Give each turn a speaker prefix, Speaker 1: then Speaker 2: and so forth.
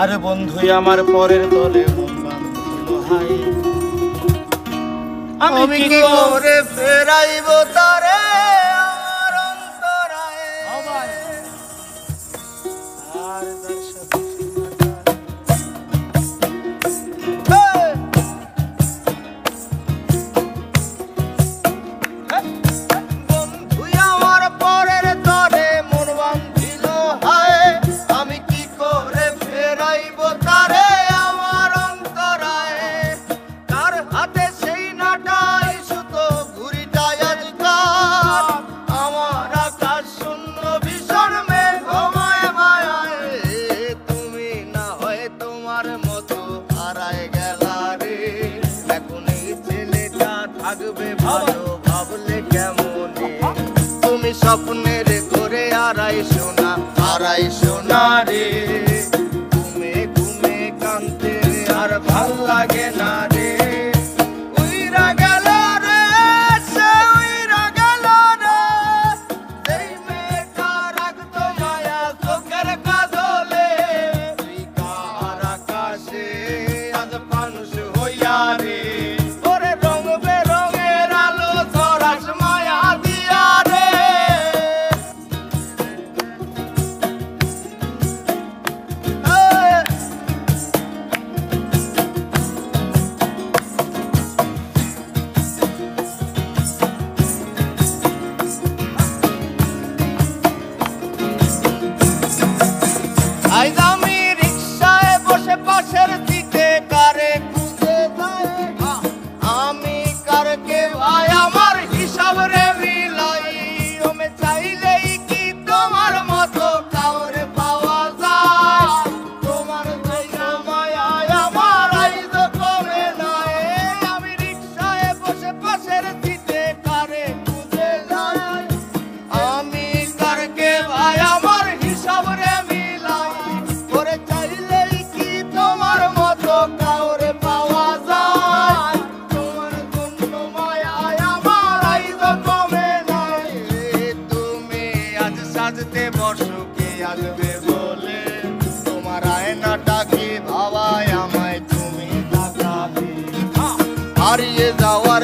Speaker 1: আরে বন্ধু আমার পরের তলে মন বাঁধছিল হাই, আমি কি করে ফেরাইব তারে আমার অন্তরায়। আর তার সাথে বন্ধু আমার পরের তলে মন বাঁধছিল হায়, আমি কি করে ফেরাইব তারে আমার অন্তরায়। তার হাতে সেই নাটাই সুতো ঘুরিটাই আজকাল, আমার আকাশ শূন্য ভীষণ মেঘময় মায়ায়। তুমি না হয় তোমার মতো হারায় গেলা রে, এখন এই ছেলেটা থাকবে ভালো ভাবলে কেমনে। তুমি স্বপ্নের ঘরে আড়াই সোনা রে, ঘুমে ঘুমে কাঁদতে আর ভাল লাগে না রে। উইরা গেল রে, সে উইরা গেল রে, সেই মেয়েটা রাখতো মায়া চোখের কাজলে। তুই কার আকাশে আজ মানুষ হইয়া রে, ওরে রং বেরঙের আলো ছড়াস মায়া দিয়া রে। আইজ আমি রিক্সায় বসে পাশের দিকে কারে খুঁজে যাই, আমি কারকে ভাই আমার হিসাব রে মিলাই। ওমে চাইলেই কি তোমার মতো কাউরে পাওয়া যায়, তোমার জায়গা মায়ায় আমার আইজ কমে নাই। আমি রিক্সায় বসে পাশের দিকে কারে খুঁজে যাই, আমি কারকে ভাই আমার হিসাব রে মিলাই। ওরে চাইলেই কি তোমার মতো কাউরে পাওয়া যায়, তোমার জন্য মায়ায় আমার আইজ কমে নাই। তুমি আজ সাজতে বসো কে আসবে বলে, তোমার আয়নাটা কি ভাবায় আমায় তুমি তাকাবে। হারিয়ে যাওয়ার